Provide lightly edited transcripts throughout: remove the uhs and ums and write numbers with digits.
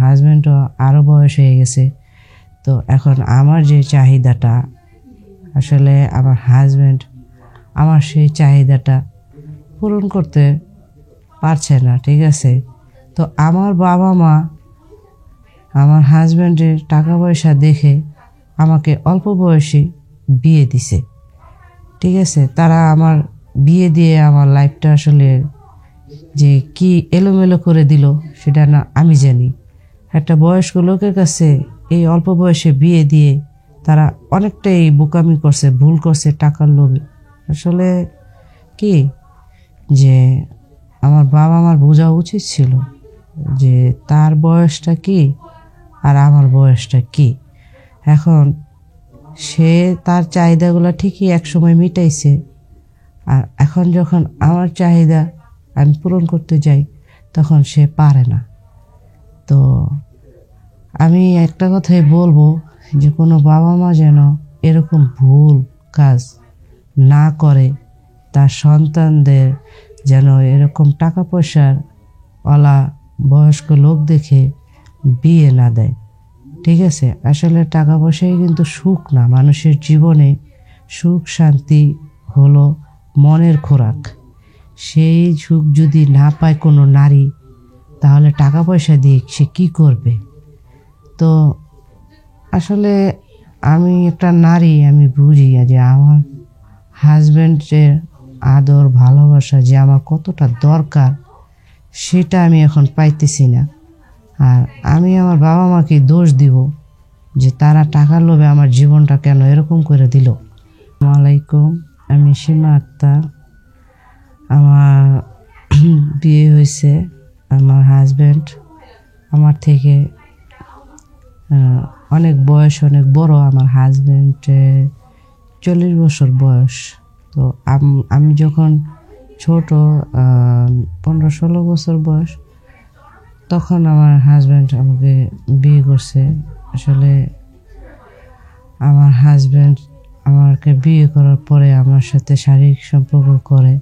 হাজব্যান্ডও আরও বয়স হয়ে গেছে। তো এখন আমার যে চাহিদাটা, আসলে আমার হাজব্যান্ড আমার সেই চাহিদাটা পূরণ করতে পারছে না, ঠিক আছে। তো আমার বাবা মা আমার হাজব্যান্ডের টাকা পয়সা দেখে আমাকে অল্প বয়সে বিয়ে দিছে, ঠিক আছে। তারা আমার বিয়ে দিয়ে আমার লাইফটা আসলে যে কি এলোমেলো করে দিল সেটা না আমি জানি। একটা বয়স্ক লোকের কাছে এই অল্প বয়সে বিয়ে দিয়ে তারা অনেকটাই বোকামি করছে, ভুল করছে টাকার লোভে। আসলে কি যে আমার বাবা আমার বোঝা উচিত ছিল যে তার বয়সটা কি আর আমার বয়সটা কি। এখন সে তার চাহিদাগুলো ঠিকই একসময় মিটাইছে, আর এখন যখন আমার চাহিদা আমি পূরণ করতে যাই তখন সে পারে না। তো আমি একটা কথাই বলবো যে কোনো বাবা মা যেন এরকম ভুল কাজ না করে, তার সন্তানদের যেন এরকম টাকা পয়সার ওয়ালা বয়স্ক লোক দেখে বিয়ে না দেয়, ঠিক আছে। আসলে টাকা পয়সাই কিন্তু সুখ না, মানুষের জীবনে সুখ শান্তি হলো মনের খোরাক। সেই সুখ যদি না পায় কোনো নারী, তাহলে টাকা পয়সা দিয়ে সে কী করবে। তো আসলে আমি একটা নারী, আমি বুঝি যে আমার হাজব্যান্ডের আদর ভালোবাসা যে আমার কতটা দরকার সেটা আমি এখন পাইতেছি না। আর আমি আমার বাবা মাকে দোষ দিব যে তারা টাকার লোভে আমার জীবনটা কেন এরকম করে দিল। আসসালামু আলাইকুম, আমি সীমা আক্তার। আমার বিয়ে হয়েছে, আমার হাজব্যান্ড আমার থেকে অনেক বয়স অনেক বড়। আমার হাজব্যান্ডের 40 বছর বয়স। তো আমি যখন ছোট 15-16 বছর বয়স, তখন আমার হাজব্যান্ড আমাকে বিয়ে করছে। আসলে আমার হাজব্যান্ড আমাকে বিয়ে করার পরে আমার সাথে শারীরিক সম্পর্ক করে।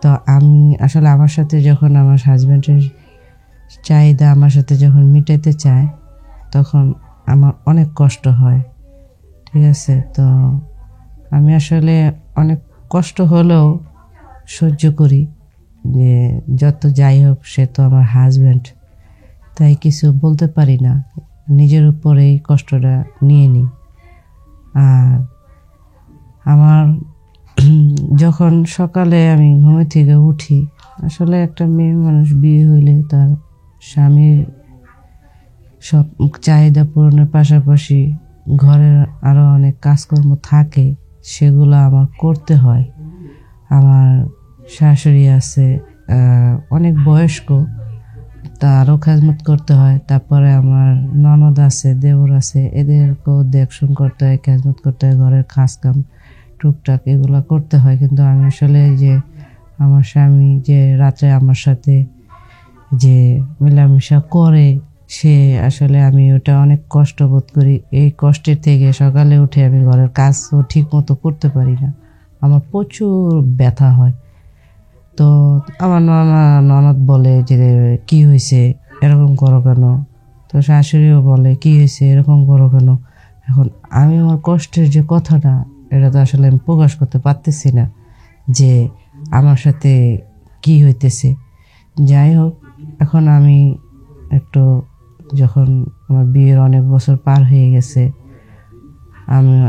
তো আমি আসলে আমার সাথে যখন আমার হাজব্যান্ডের চাহিদা আমার সাথে যখন মিটাইতে চায় তখন আমার অনেক কষ্ট হয়, ঠিক আছে। তো আমি আসলে অনেক কষ্ট হলেও সহ্য করি, যে যত যাই হোক সে তো আমার হাজব্যান্ড, তাই কিছু বলতে পারি না, নিজের উপরেই কষ্টটা নিয়ে নিই। আর আমার যখন সকালে আমি ঘুম থেকে উঠি, আসলে একটা মেয়ে মানুষ বিয়ে হইলে তার স্বামীর সব চাহিদা পূরণের পাশাপাশি ঘরের আরও অনেক কাজকর্ম থাকে, সেগুলো আমার করতে হয়। আমার শাশুড়ি আছে অনেক বয়স্ক, তারও খেজমত করতে হয়। তারপরে আমার ননদ আছে, দেওর আছে, এদেরকেও দেখশন করতে হয়, খেজমত করতে হয়, ঘরের কাজকাম টুকটাক এগুলো করতে হয়। কিন্তু আমি আসলে যে আমার স্বামী যে রাত্রে আমার সাথে যে মেলামেশা করে, সে আসলে আমি ওটা অনেক কষ্ট বোধ করি। এই কষ্টের থেকে সকালে উঠে আমি ঘরের কাজও ঠিক মতো করতে পারি না, আমার প্রচুর ব্যথা হয়। তো আমার ননদ বলে যে কি হয়েছে এরকম করো কেন, তো শাশুড়িও বলে কি হয়েছে এরকম করো কেন। এখন আমি আমার কষ্টের যে কথাটা, এটা তো আসলে আমি প্রকাশ করতে পারতেছি না যে আমার সাথে কি হইতেছে। যাই হোক, এখন আমি একটু যখন আমার বিয়ের অনেক বছর পার হয়ে গেছে,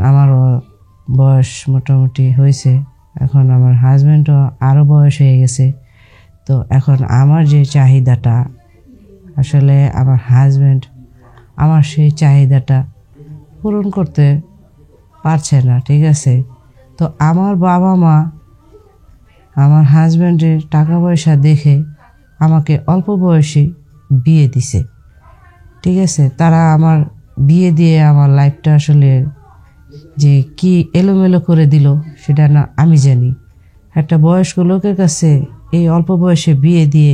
আমারও বয়স মোটামুটি হয়েছে, এখন আমার হাজব্যান্ডও আরও বয়স হয়ে গেছে। তো এখন আমার যে চাহিদাটা, আসলে আমার হাজব্যান্ড আমার সেই চাহিদাটা পূরণ করতে পারছে না, ঠিক আছে। তো আমার বাবা মা আমার হাজব্যান্ডের টাকা পয়সা দেখে আমাকে অল্প বয়সে বিয়ে দিছে, ঠিক আছে। তারা আমার বিয়ে দিয়ে আমার লাইফটা আসলে যে কি এলোমেলো করে দিল সেটা না আমি জানি। একটা বয়স্ক লোকের কাছে এই অল্প বয়সে বিয়ে দিয়ে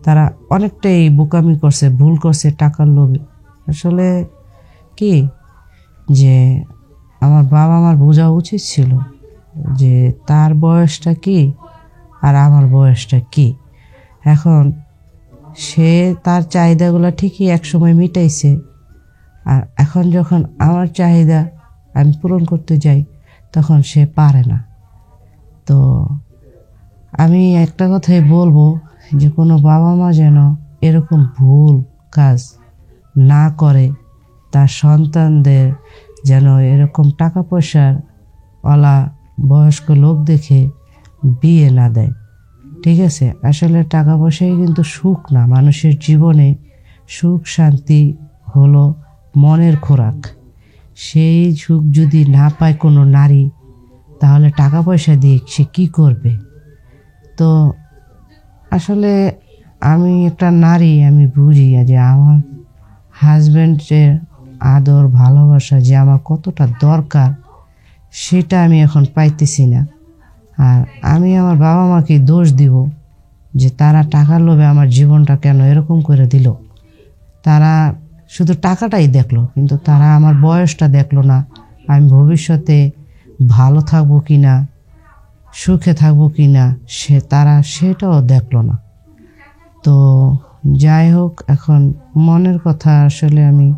তারা অনেকটাই বোকামি করছে, ভুল করছে টাকার লোভে। আসলে কি যে আমার বাবা আমার বোঝা উচিত ছিল যে তার বয়সটা কি আর আমার বয়সটা কি। এখন সে তার চাহিদাগুলো ঠিকই একসময় মিটাইছে, আর এখন যখন আমার চাহিদা আমি পূরণ করতে যাই তখন সে পারে না। তো আমি একটা কথাই বলবো যে কোনো বাবা মা যেন এরকম ভুল কাজ না করে, তার সন্তানদের যেন এরকম টাকা পয়সার ওলা বয়স্ক লোক দেখে বিয়ে না দেয়। ঠিক আছে, আসলে টাকা পয়সাই কিন্তু সুখ না, মানুষের জীবনে সুখ শান্তি হলো মনের খোরাক। সেই সুখ যদি না পায় কোনো নারী, তাহলে টাকা পয়সা দিয়ে সে কী করবে? তো আসলে আমি একটা নারী, আমি বুঝি যে আমার হাজব্যান্ডের আদর ভালোবাসা যে আমার কতটা দরকার সেটা আমি এখন পাইতেছি না। আর আমি আমার বাবা মাকে দোষ দিব যে তারা টাকার লোভে আমার জীবনটা কেন এরকম করে দিল। তারা শুধু টাকাটাই দেখলো, কিন্তু তারা আমার বয়সটা দেখলো না, আমি ভবিষ্যতে ভালো থাকবো কি না, সুখে থাকবো কি না, তারা সেটাও দেখলো না। তো যাই হোক, এখন মনের কথা আসলে আমি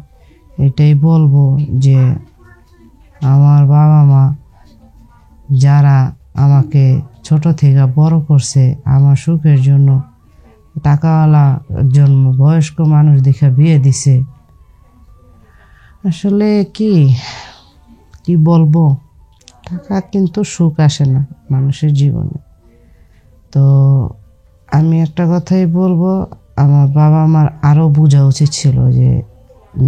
এটাই বলবো যে আমার বাবা মা যারা আমাকে ছোট থেকে বড় করছে, আমার সুখের জন্য টাকাওয়ালা একজন বয়স্ক মানুষ দেখে বিয়ে দিছে, আসলে কি বলবো, টাকা কিন্তু সুখ আসে না মানুষের জীবনে। তো আমি একটা কথাই বলবো, আমার বাবা মার আরও বোঝা উচিত ছিল যে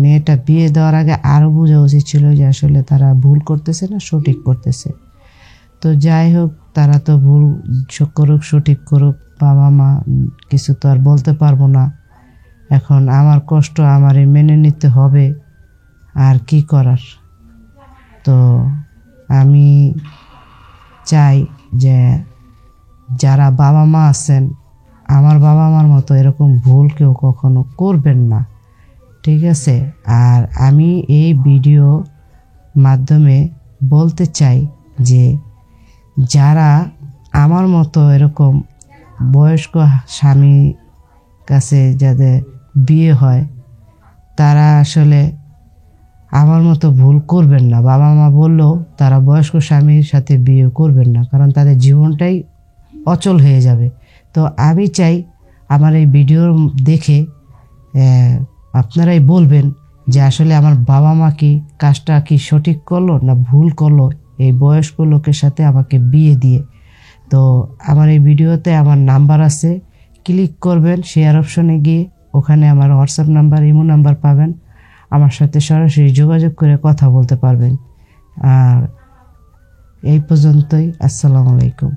মেয়েটা বিয়ে দেওয়ার আগে আরও বোঝা উচিত ছিল যে আসলে তারা ভুল করতেছে না সঠিক করতেছে। তো যাই হোক, তারা তো ভুল করুক সঠিক করুক, বাবা মা কিছু তো আর বলতে পারবো না। এখন আমার কষ্ট আমারই মেনে নিতে হবে, আর কি করার। তো আমি চাই যে যারা বাবা মা আছেন, আমার বাবা মার মতো এরকম ভুল কেউ কখনো করবেন না। ঠিক আছে, আর আমি এই ভিডিও মাধ্যমে বলতে চাই যে যারা আমার মতো এরকম বয়স্ক স্বামী কাছে যাদের বিয়ে হয়, তারা আসলে আমার মতো ভুল করবেন না। বাবা মা বললেও তারা বয়স্ক স্বামীর সাথে বিয়ে করবেন না, কারণ তাদের জীবনটাই অচল হয়ে যাবে। তো আমি চাই আমার এই ভিডিও দেখে আপনারাই বলবেন যে আসলে আমার বাবা মা কি কাজটা কি সঠিক করলো না ভুল করলো এই বয়স্ক লোকের সাথে আমাকে বিয়ে দিয়ে। তো আমার এই ভিডিওতে আমার নাম্বার আছে, ক্লিক করবেন শেয়ার অপশনে গিয়ে, ওখানে আমার হোয়াটসঅ্যাপ নাম্বার ইমো নাম্বার পাবেন, আমার সাথে সরাসরি যোগাযোগ করে কথা বলতে পারবেন। আর এই পর্যন্তই, আসসালামু আলাইকুম।